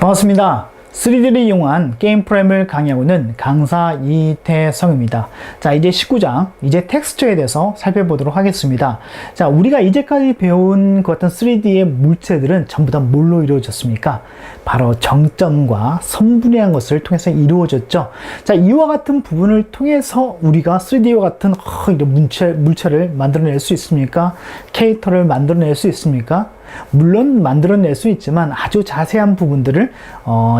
반갑습니다. 3D를 이용한 게임 프레임을 강의하고 있는 강사 이태성입니다. 자, 이제 19장, 이제 텍스처에 대해서 살펴보도록 하겠습니다. 자, 우리가 이제까지 배운 그 어떤 3D의 물체들은 전부 다 뭘로 이루어졌습니까? 바로 정점과 선분해한 것을 통해서 이루어졌죠. 자, 이와 같은 부분을 통해서 우리가 3D와 같은 이런 물체를 만들어낼 수 있습니까? 캐릭터를 만들어낼 수 있습니까? 물론 만들어낼 수 있지만 아주 자세한 부분들을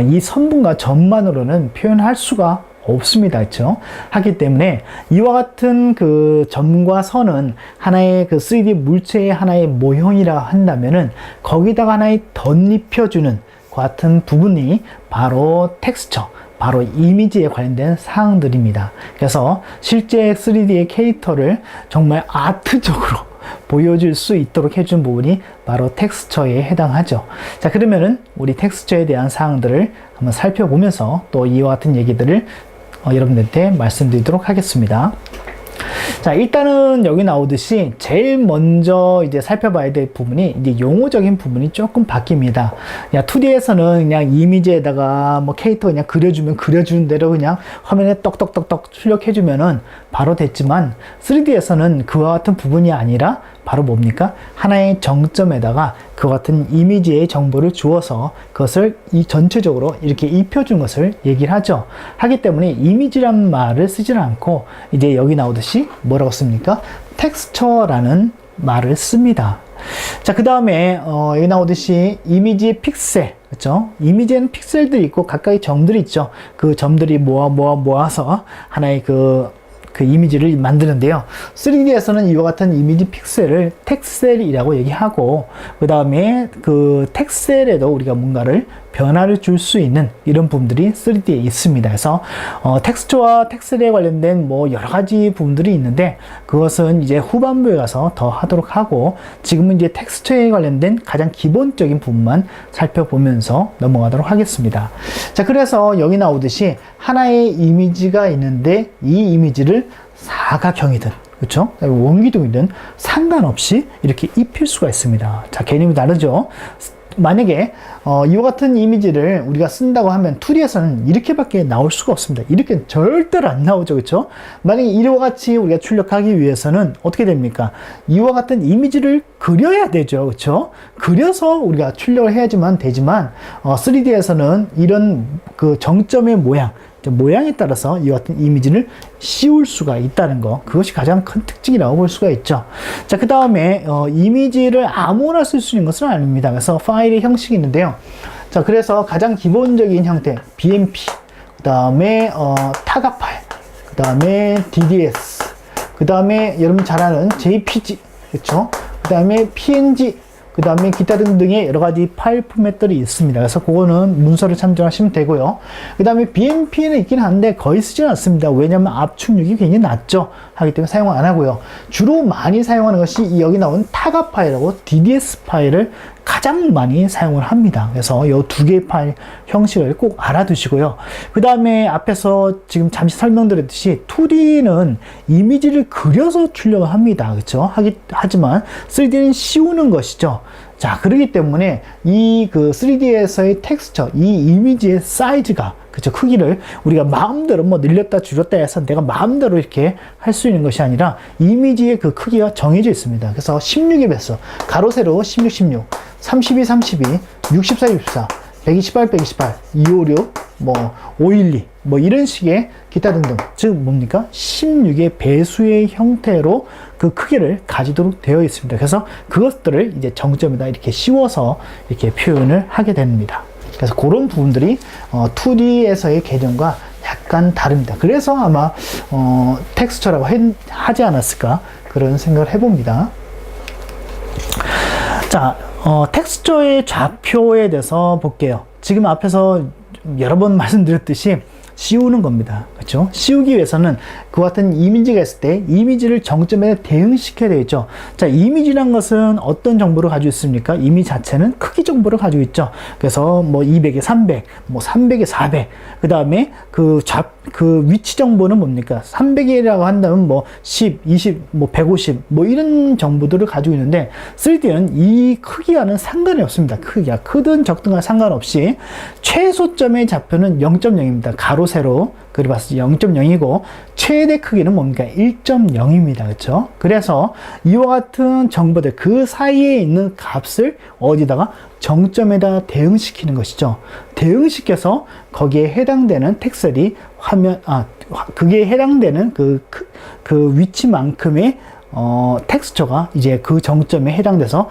이 선분과 점만으로는 표현할 수가 없습니다. 그렇죠? 하기 때문에 이와 같은 그 점과 선은 하나의 그 3D 물체의 하나의 모형이라 한다면은 거기다가 하나의 덧입혀주는 그 같은 부분이 바로 텍스처, 바로 이미지에 관련된 사항들입니다. 그래서 실제 3D의 캐릭터를 정말 아트적으로 보여줄 수 있도록 해준 부분이 바로 텍스처에 해당하죠. 자, 그러면은 우리 텍스처에 대한 사항들을 한번 살펴보면서 또 이와 같은 얘기들을 여러분들한테 말씀드리도록 하겠습니다. 자, 일단은 여기 나오듯이 제일 먼저 이제 살펴봐야 될 부분이 이제 용어적인 부분이 조금 바뀝니다. 2D에서는 그냥 이미지에다가 뭐 캐릭터 그냥 그려주면 그려주는 대로 그냥 화면에 떡떡떡떡 출력해주면은 바로 됐지만 3D에서는 그와 같은 부분이 아니라 바로 뭡니까? 하나의 정점에다가 그와 같은 이미지의 정보를 주어서 그것을 이 전체적으로 이렇게 입혀준 것을 얘기를 하죠. 하기 때문에 이미지란 말을 쓰지 않고 이제 여기 나오듯이 뭐라고 씁니까? 텍스처라는 말을 씁니다. 자, 그 다음에 여기 나오듯이 이미지의 픽셀, 그렇죠? 이미지에는 픽셀들이 있고 가까이 점들이 있죠. 그 점들이 모아서 하나의 그 이미지를 만드는데요. 3D에서는 이와 같은 이미지 픽셀을 텍셀이라고 얘기하고, 그 다음에 그 텍셀에도 우리가 뭔가를 변화를 줄 수 있는 이런 부분들이 3D에 있습니다. 그래서 텍스처와 텍셀에 관련된 뭐 여러 가지 부분들이 있는데 그것은 이제 후반부에 가서 더 하도록 하고, 지금은 이제 텍스처에 관련된 가장 기본적인 부분만 살펴보면서 넘어가도록 하겠습니다. 자, 그래서 여기 나오듯이 하나의 이미지가 있는데 이 이미지를 사각형이든 그렇죠? 원기둥이든 상관없이 이렇게 입힐 수가 있습니다. 자, 개념이 다르죠? 만약에 이와 같은 이미지를 우리가 쓴다고 하면 2D에서는 이렇게밖에 나올 수가 없습니다. 이렇게 절대로 안 나오죠. 그렇죠? 만약에 이와 같이 우리가 출력하기 위해서는 어떻게 됩니까? 이와 같은 이미지를 그려야 되죠. 그렇죠? 그려서 우리가 출력을 해야지만 되지만 3D에서는 이런 그 정점의 모양에 따라서 이 같은 이미지를 씌울 수가 있다는 거, 그것이 가장 큰 특징이라고 볼 수가 있죠. 자, 그 다음에 이미지를 아무나 쓸 수 있는 것은 아닙니다. 그래서 파일의 형식이 있는데요. 자, 그래서 가장 기본적인 형태 BMP, 그 다음에 타가 파일, 그 다음에 DDS, 그 다음에 여러분 잘 아는 JPG, 그렇죠? 그 다음에 PNG, 그 다음에 기타 등등의 여러 가지 파일 포맷들이 있습니다. 그래서 그거는 문서를 참조하시면 되고요. 그 다음에 BMP는 있긴 한데 거의 쓰지는 않습니다. 왜냐하면 압축력이 굉장히 낮죠. 하기 때문에 사용을 안 하고요. 주로 많이 사용하는 것이 여기 나온 타가 파일하고 DDS 파일을 가장 많이 사용을 합니다. 그래서 이 두 개의 파일 형식을 꼭 알아두시고요. 그 다음에 앞에서 지금 잠시 설명드렸듯이 2D는 이미지를 그려서 출력을 합니다. 그렇죠? 하지만 3D는 씌우는 것이죠. 자, 그렇기 때문에 이 그 3D에서의 텍스처, 이 이미지의 사이즈가, 그쵸, 크기를 우리가 마음대로 뭐 늘렸다 줄였다 해서 내가 마음대로 이렇게 할 수 있는 것이 아니라 이미지의 그 크기가 정해져 있습니다. 그래서 16의 배수, 가로 세로 16, 16, 32, 32, 64, 64, 128, 128, 256, 뭐 512, 뭐 이런 식의 기타 등등, 즉 뭡니까? 16의 배수의 형태로 그 크기를 가지도록 되어 있습니다. 그래서 그것들을 이제 정점에다 이렇게 씌워서 이렇게 표현을 하게 됩니다. 그래서 그런 부분들이 2D에서의 개념과 약간 다릅니다. 그래서 아마 텍스처라고 하지 않았을까 그런 생각을 해봅니다. 자, 텍스처의 좌표에 대해서 볼게요. 지금 앞에서 여러 번 말씀드렸듯이 씌우는 겁니다. 그렇죠? 씌우기 위해서는 그와 같은 이미지가 있을 때 이미지를 정점에 대응시켜야 되겠죠. 자, 이미지란 것은 어떤 정보를 가지고 있습니까? 이미지 자체는 크기 정보를 가지고 있죠. 그래서 뭐 200에 300, 뭐 300에 400. 그 다음에 그 위치 정보는 뭡니까? 300이라고 한다면 뭐 10, 20, 뭐 150, 뭐 이런 정보들을 가지고 있는데 3D는 이 크기와는 상관이 없습니다. 크기가 크든 적든과 상관없이 최소점의 좌표는 0.0입니다. 가로 세로 그리고 봤을 때 0.0이고 최대 크기는 뭡니까? 1.0입니다. 그렇죠? 그래서 이와 같은 정보들 그 사이에 있는 값을 어디다가 정점에다 대응시키는 것이죠. 대응시켜서 거기에 해당되는 텍스처리 그게 해당되는 그 위치만큼의 텍스처가 이제 그 정점에 해당돼서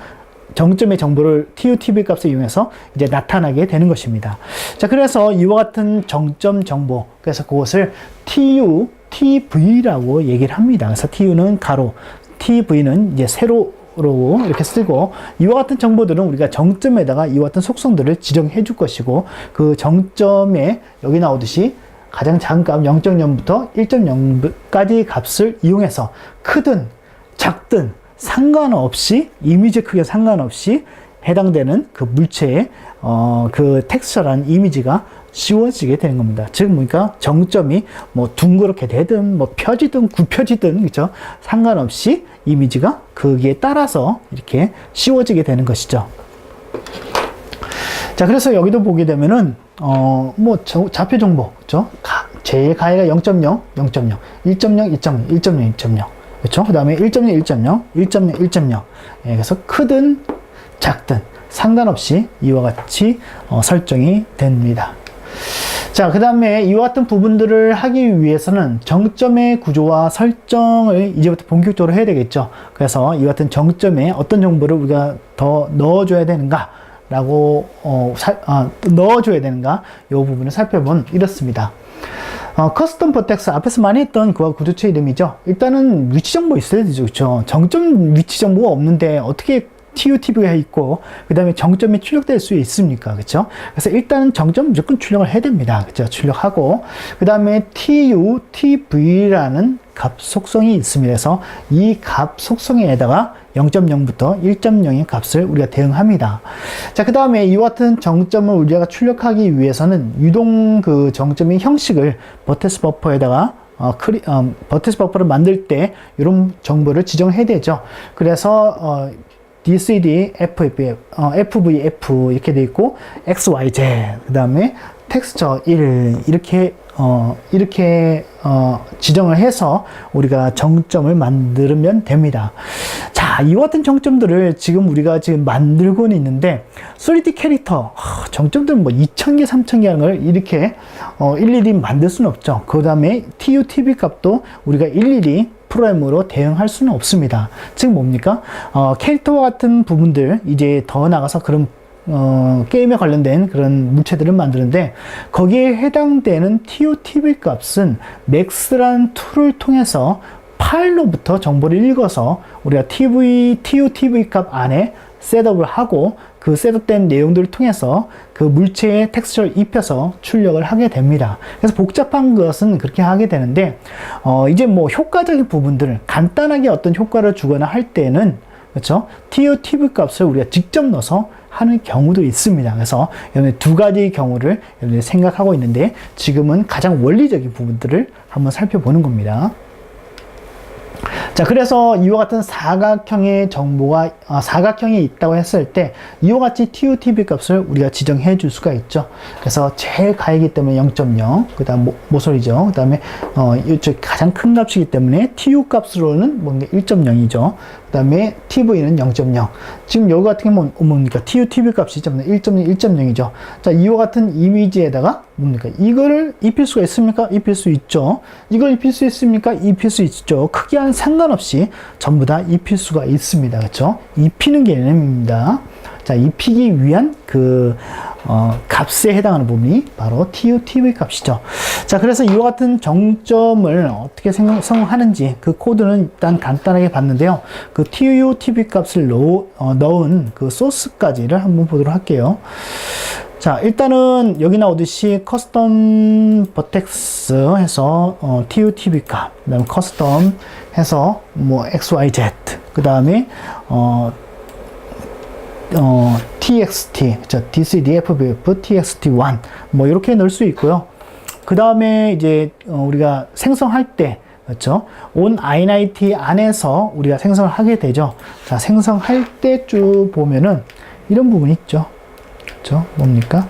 정점의 정보를 TUTV 값을 이용해서 이제 나타나게 되는 것입니다. 자, 그래서 이와 같은 정점 정보, 그래서 그것을 TU, TV라고 얘기를 합니다. 그래서 TU는 가로, TV는 이제 세로로 이렇게 쓰고, 이와 같은 정보들은 우리가 정점에다가 이와 같은 속성들을 지정해 줄 것이고, 그 정점에 여기 나오듯이 가장 작은 값 0.0부터 1.0까지 값을 이용해서 크든 작든 상관없이 이미지 크기에 상관없이 해당되는 그 물체의 그 텍스처라는 이미지가 씌워지게 되는 겁니다. 즉 그러니까 정점이 뭐 둥그렇게 되든 뭐 펴지든 굽혀지든 그렇죠? 상관없이 이미지가 거기에 따라서 이렇게 씌워지게 되는 것이죠. 자, 그래서 여기도 보게 되면은 뭐 좌표 정보 그렇죠? 제일 가해가 0.0, 0.0, 1.0, 2.0, 1.0, 2.0 그렇죠? 그 다음에 1.0, 1.0, 1.0, 1.0. 예, 그래서 크든 작든 상관없이 이와 같이 설정이 됩니다. 자, 그 다음에 이와 같은 부분들을 하기 위해서는 정점의 구조와 설정을 이제부터 본격적으로 해야 되겠죠. 그래서 이와 같은 정점에 어떤 정보를 우리가 더 넣어줘야 되는가 라고 넣어줘야 되는가 이 부분을 살펴보면 이렇습니다. 커스텀 버텍스 앞에서 많이 했던 그와 구조체 이름이죠. 일단은 위치 정보 있어야 되죠. 그렇죠? 정점 위치 정보가 없는데 어떻게 TUTV가 있고 그 다음에 정점이 출력될 수 있습니까? 그렇죠? 그래서 일단은 정점 무조건 출력을 해야 됩니다. 그렇죠? 출력하고 그 다음에 TUTV라는 값 속성이 있습니다. 그래서 이 값 속성에다가 0.0부터 1.0의 값을 우리가 대응합니다. 자, 그 다음에 이와 같은 정점을 우리가 출력하기 위해서는 유동 그 정점의 형식을 버테스 버퍼에다가 버테스 버퍼를 만들 때 이런 정보를 지정해야 되죠. 그래서 DCD, FVF 이렇게 돼 있고 XYZ 그 다음에 텍스처 1 이렇게 지정을 해서 우리가 정점을 만들면 됩니다. 자, 이와 같은 정점들을 지금 우리가 지금 만들고는 있는데 3D 캐릭터 정점들은 뭐 2000개, 3000개 하는 걸 이렇게 일일이 만들 수는 없죠. 그 다음에 TUTV 값도 우리가 일일이 프로그램으로 대응할 수는 없습니다. 즉 뭡니까? 캐릭터와 같은 부분들 이제 더 나가서 그런 게임에 관련된 그런 물체들을 만드는데 거기에 해당되는 TUTV 값은 맥스라는 툴을 통해서 파일로부터 정보를 읽어서 우리가 TUTV 값 안에 셋업을 하고 그 셋업된 내용들을 통해서 그 물체에 텍스처를 입혀서 출력을 하게 됩니다. 그래서 복잡한 것은 그렇게 하게 되는데 이제 뭐 효과적인 부분들을 간단하게 어떤 효과를 주거나 할 때는 그렇죠? TUTV 값을 우리가 직접 넣어서 하는 경우도 있습니다. 그래서 여러분 두 가지 경우를 여러분이 생각하고 있는데 지금은 가장 원리적인 부분들을 한번 살펴보는 겁니다. 자, 그래서 이와 같은 사각형의 정보가 사각형이 있다고 했을 때 이와 같이 TUTV 값을 우리가 지정해 줄 수가 있죠. 그래서 제일 가이기 때문에 0.0 그 다음 모서리죠. 그 다음에 이쪽 가장 큰 값이기 때문에 TU 값으로는 뭔가 1.0이죠. 그 다음에 TV는 0.0 지금 여기 같은 경우는 뭡니까? TUTV 값이 1.0, 1.0이죠. 자, 이와 같은 이미지에다가 뭡니까? 이거를 입힐 수가 있습니까? 입힐 수 있죠. 이걸 입힐 수 있습니까? 입힐 수 있죠. 크기와는 상관없이 전부 다 입힐 수가 있습니다. 그렇죠? 입히는 개념입니다. 자, 입히기 위한 그 값에 해당하는 부분이 바로 TUTV 값이죠. 자, 그래서 이와 같은 정점을 어떻게 생성하는지 그 코드는 일단 간단하게 봤는데요. 그 TUTV 값을 넣은 그 소스까지를 한번 보도록 할게요. 자, 일단은 여기 나오듯이 커스텀 버텍스 해서 TUTB 값, 그 다음에 커스텀 해서 뭐 XYZ, 그 다음에 TXT, 그쵸? DCD, FBF, TXT1 뭐 이렇게 넣을 수 있고요. 그 다음에 이제 우리가 생성할 때, 그렇죠? on init 안에서 우리가 생성을 하게 되죠. 자, 생성할 때 쭉 보면은 이런 부분이 있죠. 그렇죠? 뭡니까?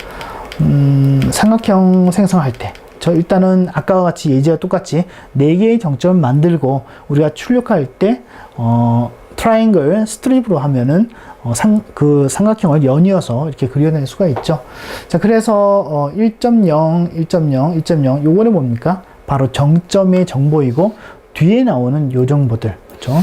삼각형 생성할 때. 일단은 아까와 같이 예제와 똑같이 4개의 정점을 만들고 우리가 출력할 때 트라이앵글 스트립으로 하면은 그 삼각형을 연이어서 이렇게 그려낼 수가 있죠. 자, 그래서 1.0, 1.0, 1.0 요거는 뭡니까? 바로 정점의 정보이고 뒤에 나오는 요 정보들. 그렇죠?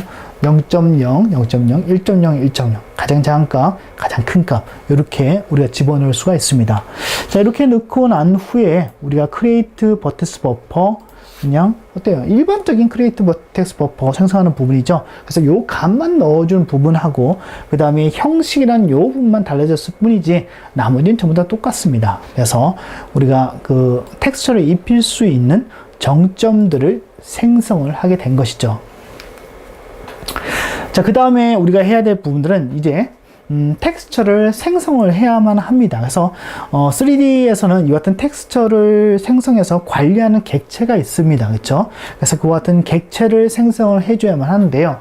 0.0, 0.0, 1.0, 1.0 가장 작은 값, 가장 큰 값 이렇게 우리가 집어넣을 수가 있습니다. 자, 이렇게 넣고 난 후에 우리가 create vertex buffer 그냥 어때요? 일반적인 create vertex buffer 생성하는 부분이죠. 그래서 요 값만 넣어준 부분하고 그 다음에 형식이란 요 부분만 달라졌을 뿐이지 나머지는 전부 다 똑같습니다. 그래서 우리가 그 텍스처를 입힐 수 있는 정점들을 생성을 하게 된 것이죠. 자, 그 다음에 우리가 해야 될 부분들은 이제 텍스처를 생성을 해야만 합니다. 그래서 3D에서는 이 같은 텍스처를 생성해서 관리하는 객체가 있습니다. 그렇죠? 그래서 그와 같은 객체를 생성을 해줘야만 하는데요.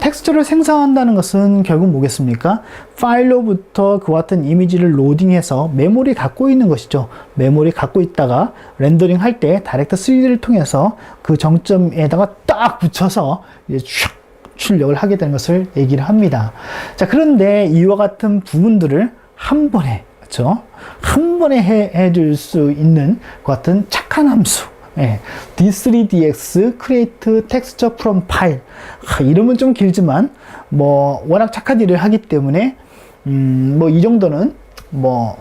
텍스처를 생성한다는 것은 결국 뭐겠습니까? 파일로부터 그와 같은 이미지를 로딩해서 메모리 갖고 있는 것이죠. 메모리 갖고 있다가 렌더링 할 때 다이렉트 3D를 통해서 그 정점에다가 딱 붙여서 이제 슉 출력을 하게 되는 것을 얘기를 합니다. 자, 그런데 이와 같은 부분들을 한 번에, 그렇죠? 한 번에 해줄 수 있는 그 같은 착한 함수. 예, D3DX Create Texture from File. 이름은 좀 길지만, 뭐, 워낙 착한 일을 하기 때문에, 뭐, 이 정도는, 뭐,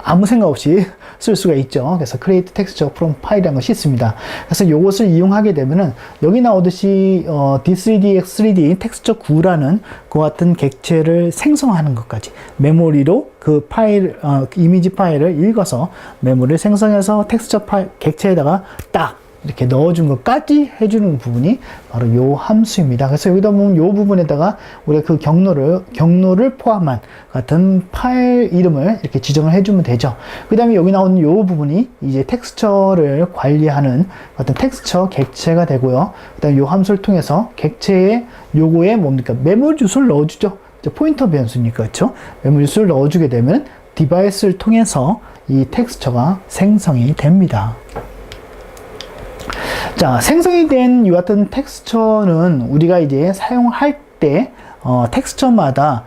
아무 생각 없이 쓸 수가 있죠. 그래서 Create Texture from File이라는 것이 있습니다. 그래서 이것을 이용하게 되면은 여기 나오듯이 D3DX 3D 텍스처 9라는 그 같은 객체를 생성하는 것까지 메모리로 그 파일, 이미지 파일을 읽어서 메모리를 생성해서 텍스처 파일, 객체에다가 딱 이렇게 넣어준 것까지 해주는 부분이 바로 요 함수입니다. 그래서 여기다 보면 요 부분에다가 우리가 그 경로를 포함한 같은 파일 이름을 이렇게 지정을 해주면 되죠. 그 다음에 여기 나오는 요 부분이 이제 텍스처를 관리하는 어떤 텍스처 객체가 되고요. 그 다음에 요 함수를 통해서 객체의 요거에 뭡니까? 메모리 주소를 넣어주죠. 포인터 변수니까, 그렇죠? 메모리 주소를 넣어주게 되면 디바이스를 통해서 이 텍스처가 생성이 됩니다. 자, 생성이 된 이 같은 텍스처는 우리가 이제 사용할 때 텍스처마다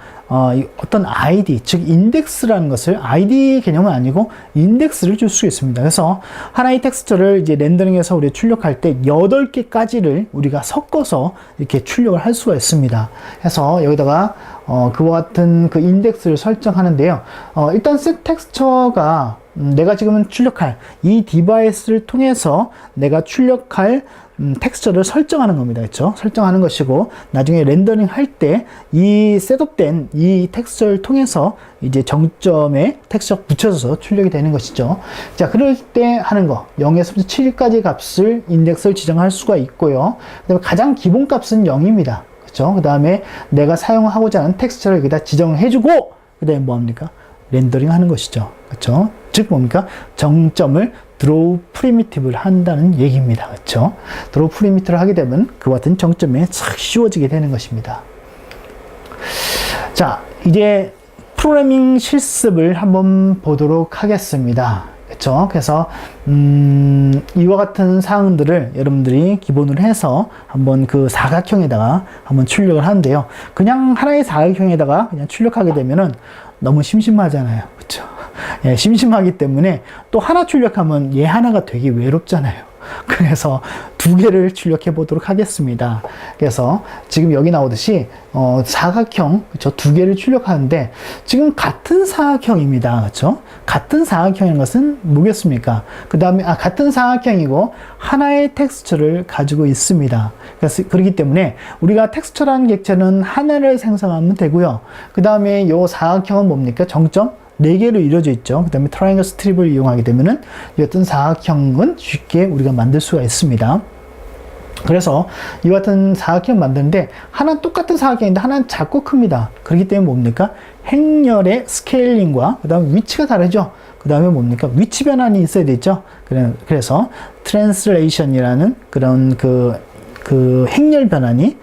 어떤 ID, 즉 인덱스라는 것을 ID 개념은 아니고 인덱스를 줄 수 있습니다. 그래서 하나의 텍스처를 이제 렌더링해서 우리 출력할 때 8개까지를 우리가 섞어서 이렇게 출력을 할 수가 있습니다. 그래서 여기다가 그와 같은 그 인덱스를 설정하는데요. 일단 셋 텍스처가 내가 지금 출력할 이 디바이스를 통해서 내가 출력할 텍스처를 설정하는 겁니다. 그렇죠? 설정하는 것이고 나중에 렌더링 할 때 이 셋업된 이 텍스처를 통해서 이제 정점에 텍스처 붙여서 출력이 되는 것이죠. 자, 그럴 때 하는 거 0에서부터 7까지 값을 인덱스를 지정할 수가 있고요. 그다음에 가장 기본 값은 0입니다. 그렇죠? 그 다음에 내가 사용하고자 하는 텍스처를 여기다 지정을 해주고 그 다음에 뭐합니까? 렌더링 하는 것이죠. 그렇죠? 즉 뭡니까? 정점을 드로우 프리미티브를 한다는 얘기입니다. 그렇죠? 드로우 프리미티브를 하게 되면 그와 같은 정점에 싹 씌워지게 되는 것입니다. 자, 이제 프로그래밍 실습을 한번 보도록 하겠습니다. 그렇죠? 그래서 이와 같은 사항들을 여러분들이 기본으로 해서 한번 그 사각형에다가 한번 출력을 하는데요. 그냥 하나의 사각형에다가 그냥 출력하게 되면은 너무 심심하잖아요. 그렇죠? 예, 심심하기 때문에 또 하나 출력하면 얘 하나가 되게 외롭잖아요. 그래서 2개를 출력해 보도록 하겠습니다. 그래서 지금 여기 나오듯이 사각형, 그렇죠? 2개를 출력하는데 지금 같은 사각형입니다. 그렇죠? 같은 사각형인 것은 뭐겠습니까? 그 다음에 같은 사각형이고 하나의 텍스처를 가지고 있습니다. 그래서 그렇기 때문에 우리가 텍스처라는 객체는 하나를 생성하면 되고요. 그 다음에 이 사각형은 뭡니까? 정점 4개로 이루어져 있죠. 그 다음에 트라이앵글 스트립을 이용하게 되면은 이 같은 사각형은 쉽게 우리가 만들 수가 있습니다. 그래서 이 같은 사각형 만드는데 하나는 똑같은 사각형인데 하나는 작고 큽니다. 그렇기 때문에 뭡니까? 행렬의 스케일링과 그 다음에 위치가 다르죠. 그 다음에 뭡니까? 위치 변환이 있어야 되죠. 그래서 트랜슬레이션이라는 그런 그 행렬 변환이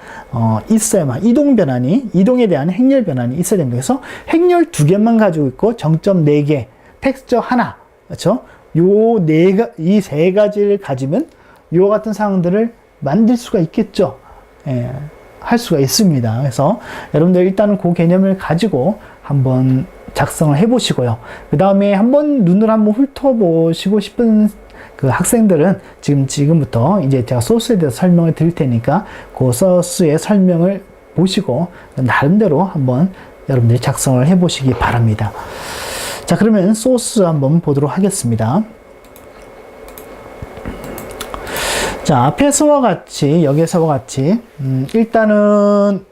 있어야만, 이동에 대한 행렬 변환이 있어야 됩니다. 그래서 행렬 2개만 가지고 있고 정점 4개, 텍스처 하나, 그렇죠? 이 3가지를 가지면 요 같은 상황들을 만들 수가 있겠죠. 예, 할 수가 있습니다. 그래서 여러분들 일단은 그 개념을 가지고 한번 작성을 해 보시고요. 그 다음에 한번 눈을 한번 훑어보시고 싶은 그 학생들은 지금부터 이제 제가 소스에 대해서 설명을 드릴 테니까 그 소스의 설명을 보시고 나름대로 한번 여러분들이 작성을 해 보시기 바랍니다. 자, 그러면 소스 한번 보도록 하겠습니다. 자, 앞에서와 같이, 여기서와 같이, 일단은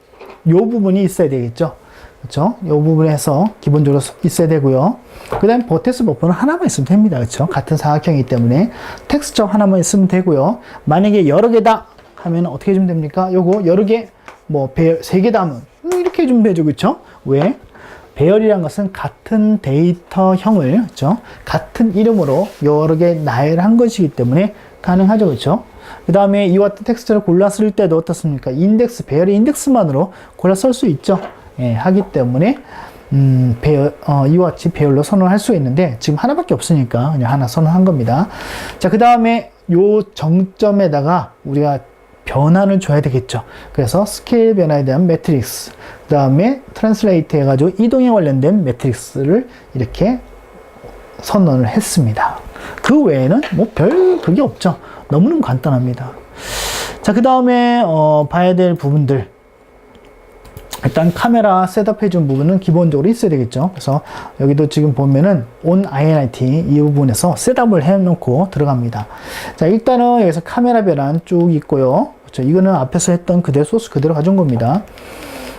요 부분이 있어야 되겠죠. 그렇죠? 요 부분에서 기본적으로 있어야 되고요. 그 다음에 버테스 버퍼는 하나만 있으면 됩니다. 그렇죠? 같은 사각형이기 때문에 텍스처 하나만 있으면 되고요. 만약에 여러 개다 하면 어떻게 해주면 됩니까? 요거 여러 개, 뭐 3개다 하면 이렇게 해주면 되죠. 그렇죠? 왜? 배열이란 것은 같은 데이터형을, 그렇죠? 같은 이름으로 여러 개 나열한 것이기 때문에 가능하죠. 그렇죠? 그 다음에 이와 같은 텍스트를 골라 쓸 때도 어떻습니까? 배열의 인덱스만으로 골라 쓸 수 있죠. 예, 하기 때문에 이와 같이 배열로 선언할 수 있는데 지금 하나밖에 없으니까 그냥 하나 선언한 겁니다. 자, 그 다음에 요 정점에다가 우리가 변환을 줘야 되겠죠. 그래서 스케일 변화에 대한 매트릭스, 그 다음에 트랜슬레이트 해가지고 이동에 관련된 매트릭스를 이렇게 선언을 했습니다. 그 외에는 뭐 별 그게 없죠. 너무너무 간단합니다. 자, 그 다음에 봐야 될 부분들, 일단 카메라 셋업 해준 부분은 기본적으로 있어야 되겠죠. 그래서 여기도 지금 보면은 on init 이 부분에서 셋업을 해 놓고 들어갑니다. 자, 일단은 여기서 카메라 변환 쭉 있고요. 그렇죠? 이거는 앞에서 했던 그대로 소스 그대로 가져온 겁니다.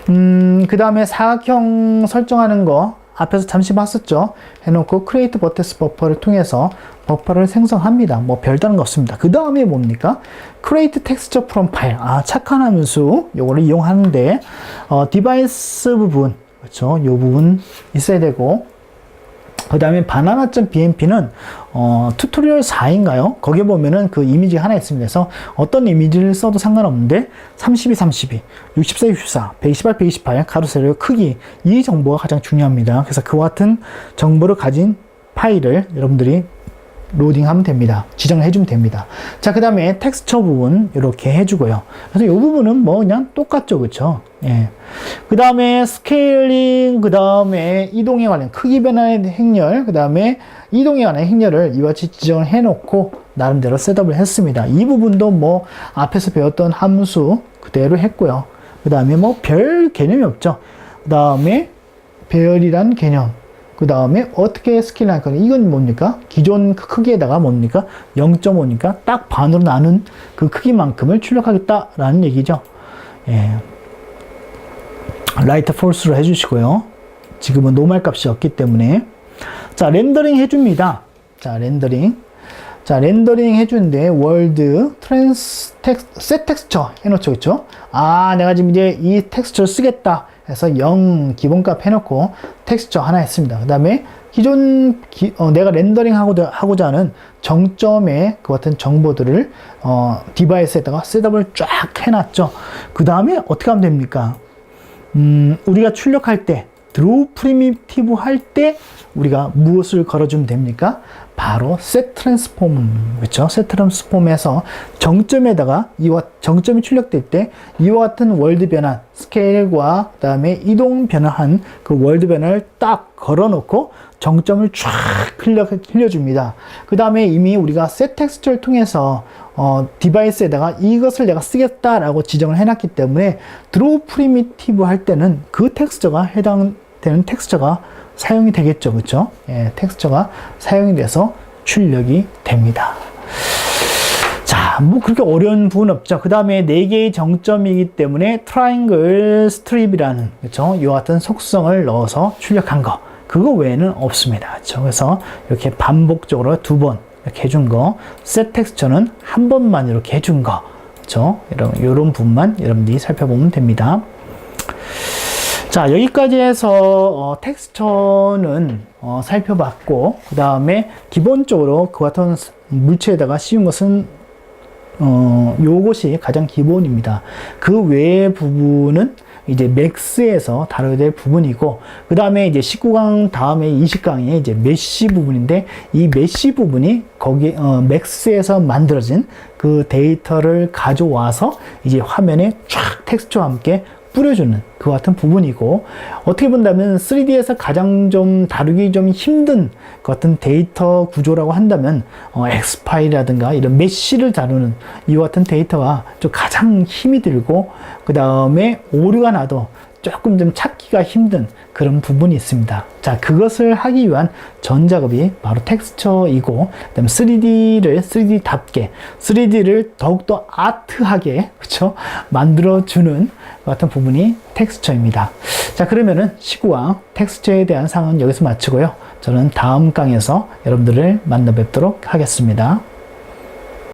그 다음에 사각형 설정하는 거 앞에서 잠시 봤었죠. 해놓고 create vertex buffer를 통해서 버퍼를 생성합니다. 뭐 별다른 거 없습니다. 그 다음에 뭡니까? create texture from file. 착한 함수 요거를 이용하는데 디바이스 부분, 그렇죠? 요 부분 있어야 되고, 그 다음에 banana.bmp는 튜토리얼 4인가요? 거기에 보면은 그 이미지가 하나 있습니다. 그래서 어떤 이미지를 써도 상관없는데 32, 62, 64, 64, 128, 128 가로 세로 크기, 이 정보가 가장 중요합니다. 그래서 그와 같은 정보를 가진 파일을 여러분들이 로딩하면 됩니다. 지정을 해주면 됩니다. 자, 그 다음에 텍스처 부분 이렇게 해주고요. 그래서 이 부분은 뭐 그냥 똑같죠, 그렇죠? 예. 그 다음에 스케일링, 그 다음에 이동에 관한 크기 변화의 행렬, 그 다음에 이동에 관한 행렬을 이와 같이 지정을 해놓고 나름대로 셋업을 했습니다. 이 부분도 뭐 앞에서 배웠던 함수 그대로 했고요. 그 다음에 뭐 별 개념이 없죠. 그 다음에 배열이란 개념. 그 다음에 어떻게 스케일 할 거냐. 이건 뭡니까? 기존 그 크기에다가 뭡니까? 0.5니까 딱 반으로 나눈 그 크기만큼을 출력하겠다라는 얘기죠. 예. 라이트 폴스로 해주시고요. 지금은 노멀 값이 없기 때문에. 자, 렌더링 해줍니다. 자, 렌더링 해주는데, 월드, 셋 텍스처 해놓죠. 그쵸? 내가 지금 이제 이 텍스처를 쓰겠다 해서 0 기본값 해놓고 텍스처 하나 했습니다. 그 다음에 내가 렌더링 하고자 하는 정점의 그 같은 정보들을 디바이스에다가 셋업을 쫙 해놨죠. 그 다음에 어떻게 하면 됩니까? 우리가 출력할 때, 드로우 프리미티브 할 때 우리가 무엇을 걸어주면 됩니까? 바로 set transform, 그렇죠? set transform에서 정점에다가 정점이 출력될 때 이와 같은 월드 변환, 스케일과 그다음에 이동 변화한 그 월드 변화를 딱 걸어놓고 정점을 쫙 흘려줍니다. 그 다음에 이미 우리가 set texture를 통해서 디바이스에다가 이것을 내가 쓰겠다라고 지정을 해놨기 때문에 드로우 프리미티브 할 때는 그 텍스처가 해당되는 텍스처가 사용이 되겠죠. 그렇죠? 예, 텍스처가 사용이 돼서 출력이 됩니다. 자, 뭐 그렇게 어려운 부분 없죠. 그 다음에 4개의 정점이기 때문에 트라이앵글 스트립이라는, 그렇죠? 이와 같은 속성을 넣어서 출력한 거. 그거 외에는 없습니다. 그렇죠? 그래서 이렇게 반복적으로 2번 이렇게 해준 거, 셋 텍스처는 한 번만 이렇게 해준 거, 그렇죠? 이런 부분만 여러분들이 살펴보면 됩니다. 자, 여기까지 해서 텍스처는 살펴봤고, 그 다음에 기본적으로 그 같은 물체에다가 씌운 것은 요것이 가장 기본입니다. 그 외의 부분은 이제 맥스에서 다루게 될 부분이고, 그 다음에 이제 19강 다음에 20강에 이제 메쉬 부분인데, 이 메쉬 부분이 거기 맥스에서 만들어진 그 데이터를 가져와서 이제 화면에 쫙 텍스트와 함께 뿌려주는 그 같은 부분이고, 어떻게 본다면 3D에서 가장 좀 다루기 좀 힘든 그 같은 데이터 구조라고 한다면 엑스파일이라든가 이런 메쉬를 다루는 이 같은 데이터가 좀 가장 힘이 들고, 그 다음에 오류가 나도 조금 좀 찾기가 힘든 그런 부분이 있습니다. 자, 그것을 하기 위한 전 작업이 바로 텍스처이고, 그다음에 3D답게 3D를 더욱더 아트하게, 그렇죠? 만들어주는 같은 부분이 텍스처입니다. 자, 그러면은 19강 텍스처에 대한 상은 여기서 마치고요. 저는 다음 강에서 여러분들을 만나 뵙도록 하겠습니다.